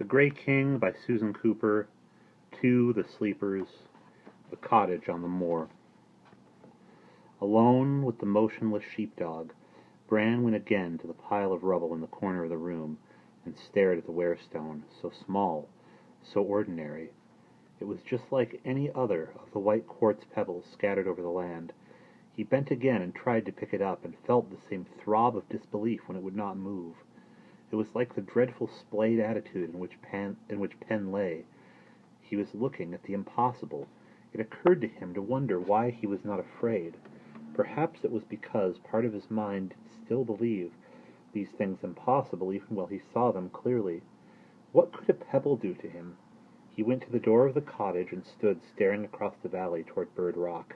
The Grey King by Susan Cooper. 2. The Sleepers. The Cottage on the Moor. Alone with the motionless sheepdog, Bran went again to the pile of rubble in the corner of the room and stared at the wearstone, so small, so ordinary. It was just like any other of the white quartz pebbles scattered over the land. He bent again and tried to pick it up, and felt the same throb of disbelief when it would not move. It was like the dreadful splayed attitude in which Penn lay. He was looking at the impossible. It occurred to him to wonder why he was not afraid. Perhaps it was because part of his mind did still believe these things impossible even while he saw them clearly. What could a pebble do to him? He went to the door of the cottage and stood staring across the valley toward Bird Rock.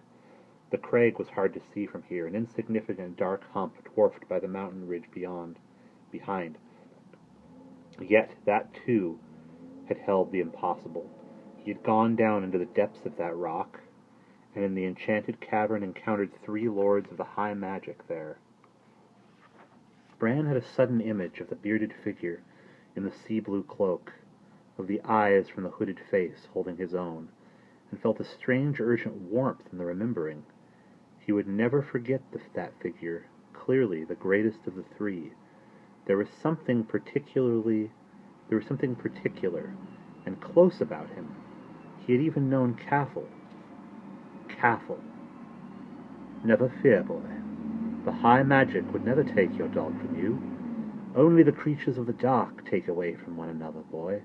The crag was hard to see from here, an insignificant dark hump dwarfed by the mountain ridge behind. Yet that, too, had held the impossible. He had gone down into the depths of that rock, and in the enchanted cavern encountered 3 lords of the high magic there. Bran had a sudden image of the bearded figure in the sea-blue cloak, of the eyes from the hooded face holding his own, and felt a strange urgent warmth in the remembering. He would never forget that figure, clearly the greatest of the 3. There was something particular and close about him. He had even known Caffel. Caffel. Never fear, boy. The high magic would never take your dog from you. Only the creatures of the dark take away from one another, boy.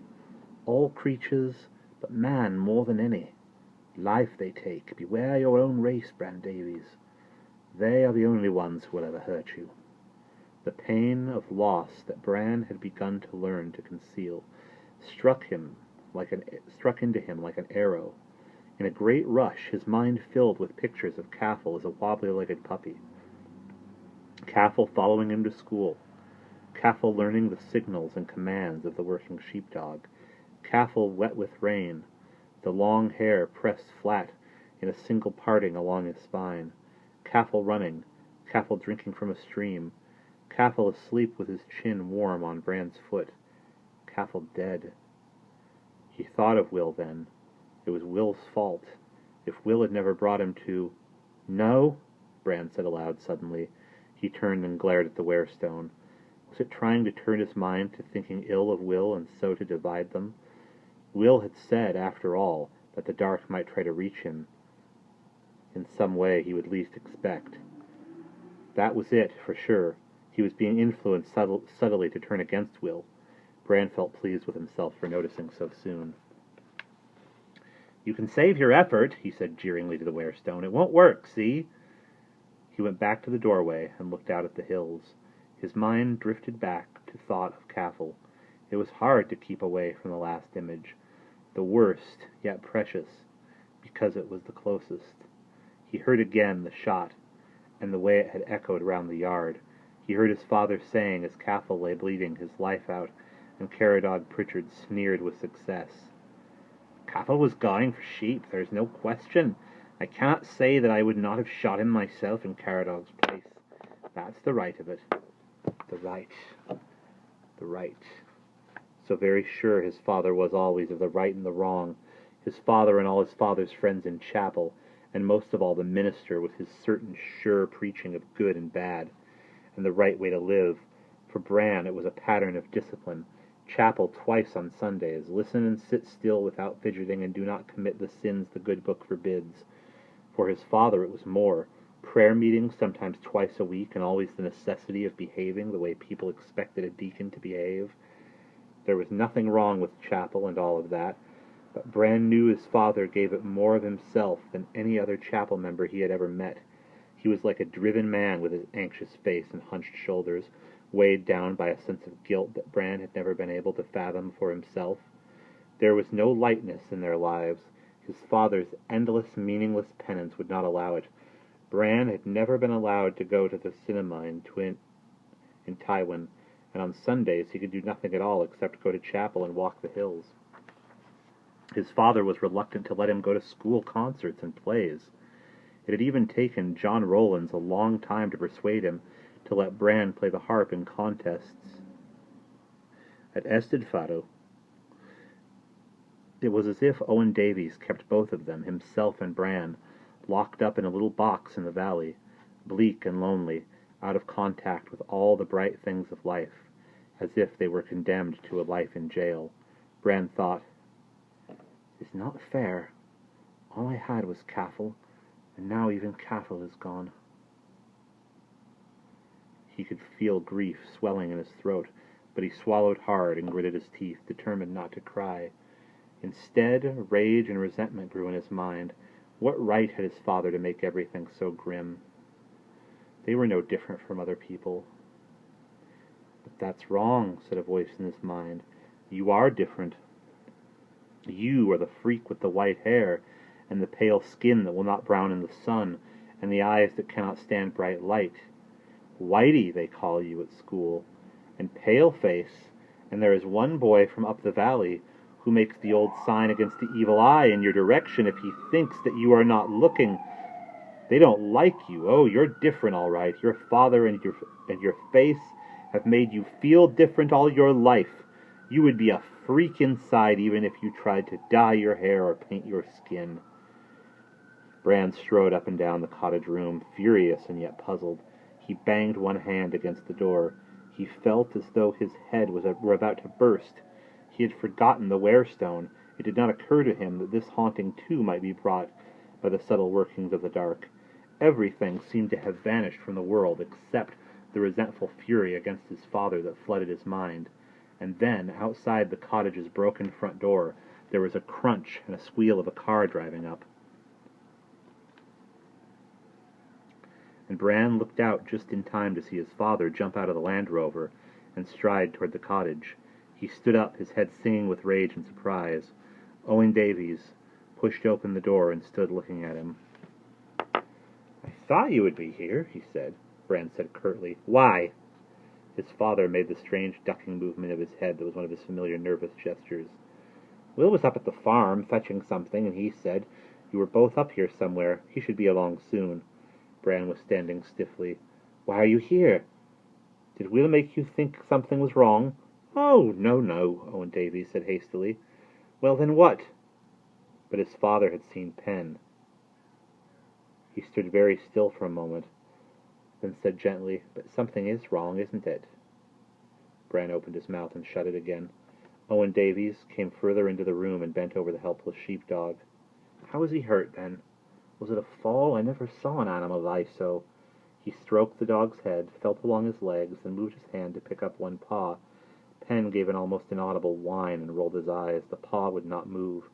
All creatures, but man more than any. Life they take. Beware your own race, Bran Davies. They are the only ones who will ever hurt you. The pain of loss that Bran had begun to learn to conceal struck into him like an arrow. In a great rush, his mind filled with pictures of Caffel as a wobbly-legged puppy. Caffel following him to school. Caffel learning the signals and commands of the working sheepdog. Caffel wet with rain, the long hair pressed flat in a single parting along his spine. Caffel running. Caffel drinking from a stream. Caffel asleep with his chin warm on Bran's foot. Caffel dead. He thought of Will then. It was Will's fault. If Will had never brought him to... No, Bran said aloud suddenly. He turned and glared at the wearstone. Was it trying to turn his mind to thinking ill of Will and so to divide them? Will had said, after all, that the dark might try to reach him in some way he would least expect. That was it, for sure. He was being influenced subtly to turn against Will. Bran felt pleased with himself for noticing so soon. "You can save your effort," he said jeeringly to the wearstone. "It won't work, see?" He went back to the doorway and looked out at the hills. His mind drifted back to thought of Caffel. It was hard to keep away from the last image, the worst, yet precious, because it was the closest. He heard again the shot, and the way it had echoed round the yard. He heard his father saying as Caffel lay bleeding his life out, and Caradog Pritchard sneered with success. "Caffel was going for sheep, there's no question. I cannot say that I would not have shot him myself in Caradog's place. That's the right of it. The right. The right." So very sure his father was always of the right and the wrong. His father and all his father's friends in chapel, and most of all the minister with his certain sure preaching of good and bad, and the right way to live. For Bran it was a pattern of discipline. Chapel twice on Sundays. Listen and sit still without fidgeting, and do not commit the sins the good book forbids. For his father it was more. Prayer meetings sometimes twice a week, and always the necessity of behaving the way people expected a deacon to behave. There was nothing wrong with chapel and all of that, but Bran knew his father gave it more of himself than any other chapel member he had ever met. He was like a driven man with his anxious face and hunched shoulders, weighed down by a sense of guilt that Bran had never been able to fathom for himself. There was no lightness in their lives. His father's endless, meaningless penance would not allow it. Bran had never been allowed to go to the cinema in Tywin, and on Sundays he could do nothing at all except go to chapel and walk the hills. His father was reluctant to let him go to school concerts and plays. It had even taken John Rowlands a long time to persuade him to let Bran play the harp in contests. At Estedfado, It was as if Owen Davies kept both of them, himself and Bran, locked up in a little box in the valley, bleak and lonely, out of contact with all the bright things of life, as if they were condemned to a life in jail. Bran thought, "It's not fair. All I had was Caffel, and now even Caffel is gone." He could feel grief swelling in his throat, but he swallowed hard and gritted his teeth, determined not to cry. Instead, rage and resentment grew in his mind. What right had his father to make everything so grim? They were no different from other people. "But that's wrong," said a voice in his mind. "You are different. You are the freak with the white hair, and the pale skin that will not brown in the sun, and the eyes that cannot stand bright light. Whitey, they call you at school, and Pale-face, and there is one boy from up the valley who makes the old sign against the evil eye in your direction if he thinks that you are not looking. They don't like you. Oh, you're different, all right. Your father and your face have made you feel different all your life. You would be a freak inside even if you tried to dye your hair or paint your skin." Bran strode up and down the cottage room, furious and yet puzzled. He banged one hand against the door. He felt as though his head were about to burst. He had forgotten the wearstone. It did not occur to him that this haunting too might be brought by the subtle workings of the dark. Everything seemed to have vanished from the world except the resentful fury against his father that flooded his mind. And then, outside the cottage's broken front door, there was a crunch and a squeal of a car driving up. And Bran looked out just in time to see his father jump out of the Land Rover and stride toward the cottage. He stood up, his head singing with rage and surprise. Owen Davies pushed open the door and stood looking at him. "I thought you would be here," he said. Bran said curtly. "Why?" His father made the strange ducking movement of his head that was one of his familiar nervous gestures. "Will was up at the farm fetching something, and he said you were both up here somewhere. He should be along soon." Bran was standing stiffly. "Why are you here? Did Will make you think something was wrong?" "Oh, no, no," Owen Davies said hastily. "Well, then what?" But his father had seen Pen. He stood very still for a moment, then said gently, "But something is wrong, isn't it?" Bran opened his mouth and shut it again. Owen Davies came further into the room and bent over the helpless sheepdog. "How was he hurt, then? Was it a fall? I never saw an animal lie so." He stroked the dog's head, felt along his legs, and moved his hand to pick up one paw. Pen gave an almost inaudible whine and rolled his eyes. The paw would not move.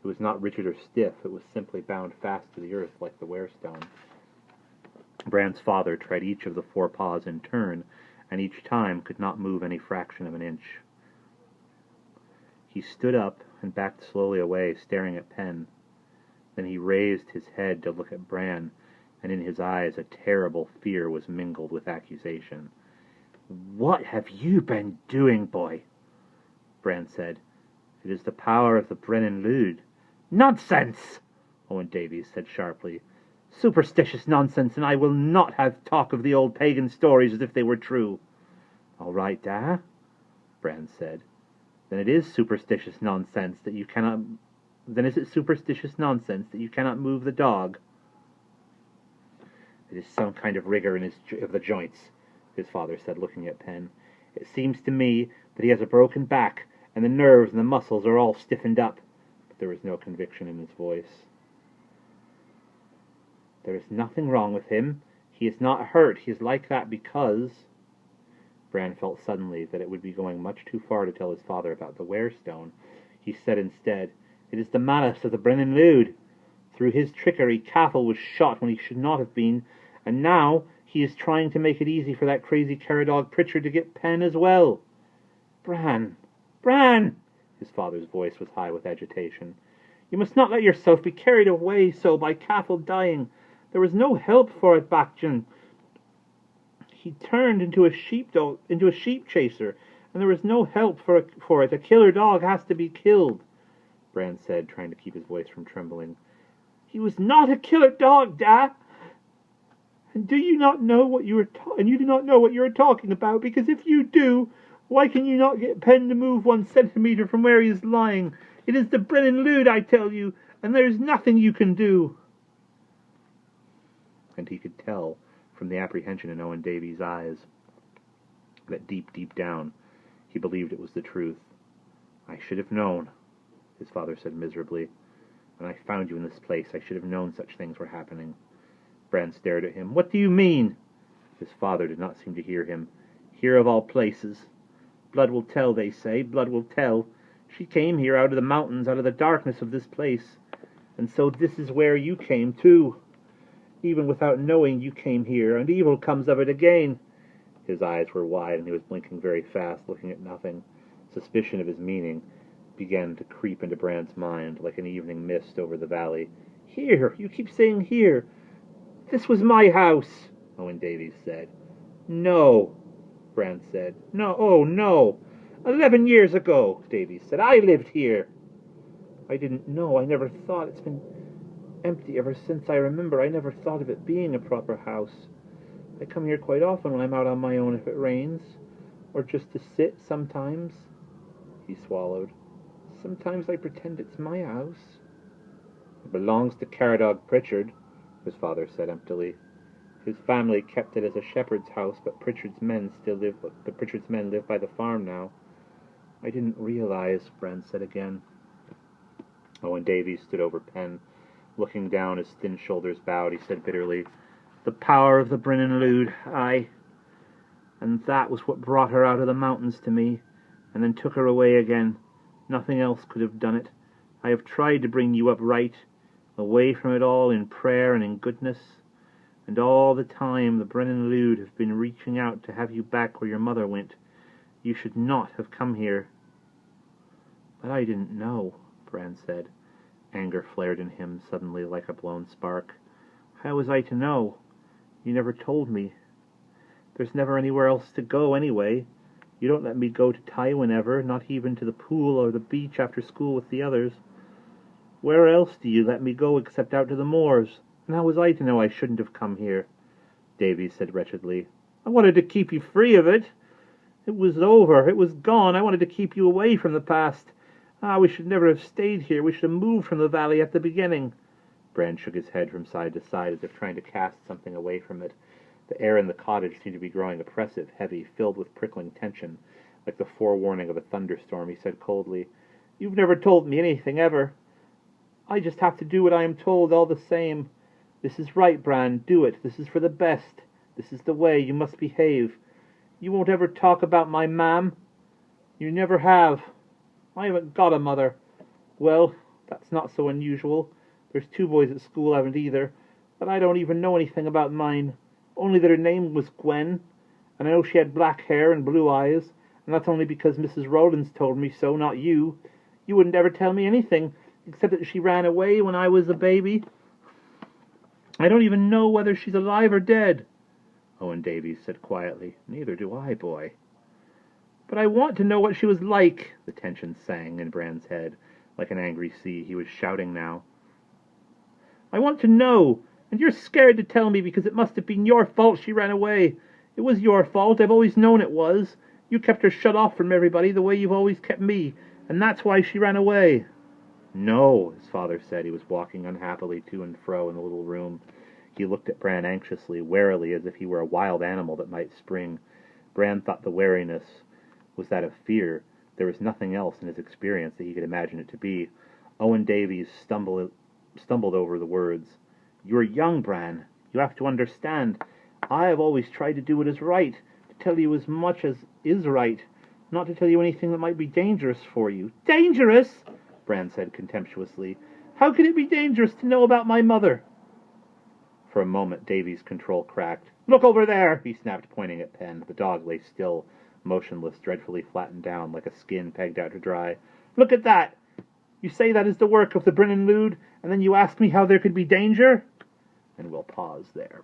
It was not rigid or stiff. It was simply bound fast to the earth like the wearstone. Bran's father tried each of the 4 paws in turn, and each time could not move any fraction of an inch. He stood up and backed slowly away, staring at Pen. Then he raised his head to look at Bran, and in his eyes a terrible fear was mingled with accusation. "What have you been doing, boy?" Bran said. "It is the power of the Brenin Lud." "Nonsense!" Owen Davies said sharply. "Superstitious nonsense, and I will not have talk of the old pagan stories as if they were true." "All right, Da," Bran said. "Then it is superstitious nonsense that you cannot... Then is it superstitious nonsense that you cannot move the dog?" "It is some kind of rigor in the joints," his father said, looking at Pen. "It seems to me that he has a broken back, and the nerves and the muscles are all stiffened up." But there was no conviction in his voice. "There is nothing wrong with him. He is not hurt. He is like that because..." Bran felt suddenly that it would be going much too far to tell his father about the wearstone. He said instead, "It is the malice of the Brenin Lud. Through his trickery, Caffel was shot when he should not have been, and now he is trying to make it easy for that crazy Caradog Pritchard to get Pen as well." "Bran! Bran!" His father's voice was high with agitation. "You must not let yourself be carried away so by Caffel dying. There was no help for it, Bactjan. He turned into a sheep chaser, and there was no help for it. A killer dog has to be killed," Bran said, trying to keep his voice from trembling. "He was not a killer dog, Da. And do you not know what you do not know what you are talking about? Because if you do, why can you not get Pen to move 1 centimeter from where he is lying? It is the Brennan Lewd, I tell you, and there is nothing you can do. And he could tell from the apprehension in Owen Davies' eyes that deep, deep down he believed it was the truth. I should have known, his father said miserably. When I found you in this place, I should have known such things were happening. Bran stared at him. What do you mean? His father did not seem to hear him. Here of all places. Blood will tell, they say. Blood will tell. She came here out of the mountains, out of the darkness of this place. And so this is where you came, too. Even without knowing you came here, and evil comes of it again. His eyes were wide, and he was blinking very fast, looking at nothing. Suspicion of his meaning began to creep into Bran's mind, like an evening mist over the valley. Here! You keep saying here! This was my house, Owen Davies said. No, Bran said. No, oh, no. 11 years ago, Davies said. I lived here. I didn't know. I never thought. It's been empty ever since I remember. I never thought of it being a proper house. I come here quite often when I'm out on my own if it rains, or just to sit sometimes. He swallowed. Sometimes I pretend it's my house. It belongs to Caradog Pritchard, his father said emptily. His family kept it as a shepherd's house, but Pritchard's men live by the farm now. I didn't realize, Bran said again. Owen Davies stood over Penn. Looking down, his thin shoulders bowed, he said bitterly, The power of the Brennan Lewd, aye. And that was what brought her out of the mountains to me, and then took her away again. Nothing else could have done it. I have tried to bring you up right, away from it all in prayer and in goodness. And all the time the Brennan Lewd have been reaching out to have you back where your mother went. You should not have come here. But I didn't know, Bran said. Anger flared in him suddenly like a blown spark. How was I to know? You never told me. There's never anywhere else to go anyway. You don't let me go to Tywin ever, not even to the pool or the beach after school with the others. Where else do you let me go except out to the moors? And how was I to know I shouldn't have come here? Davies said wretchedly. I wanted to keep you free of it. It was over. It was gone. I wanted to keep you away from the past. We should never have stayed here. We should have moved from the valley at the beginning. Bran shook his head from side to side as if trying to cast something away from it. The air in the cottage seemed to be growing oppressive, heavy, filled with prickling tension, like the forewarning of a thunderstorm. He said coldly, You've never told me anything, ever. I just have to do what I am told all the same. This is right, Bran. Do it. This is for the best. This is the way. You must behave. You won't ever talk about my mam. You never have. I haven't got a mother. Well, that's not so unusual. There's 2 boys at school haven't either, but I don't even know anything about mine. Only that her name was Gwen, and I know she had black hair and blue eyes, and that's only because Mrs. Rowlands told me so, not you. You wouldn't ever tell me anything, except that she ran away when I was a baby. I don't even know whether she's alive or dead, Owen Davies said quietly. Neither do I, boy. But I want to know what she was like, the tension sang in Bran's head, like an angry sea. He was shouting now. I want to know, and you're scared to tell me because it must have been your fault she ran away. It was your fault. I've always known it was. You kept her shut off from everybody the way you've always kept me, and that's why she ran away. No, his father said. He was walking unhappily to and fro in the little room. He looked at Bran anxiously, warily, as if he were a wild animal that might spring. Bran thought the wariness was that of fear. There was nothing else in his experience that he could imagine it to be. Owen Davies stumbled over the words. You're young, Bran. You have to understand. I have always tried to do what is right, to tell you as much as is right, not to tell you anything that might be dangerous for you. Dangerous? Bran said contemptuously. How could it be dangerous to know about my mother? For a moment, Davies' control cracked. Look over there, he snapped, pointing at Penn. The dog lay still, motionless, dreadfully flattened down, like a skin pegged out to dry. Look at that! You say that is the work of the Brennan Lewd, and then you ask me how there could be danger? And we'll pause there.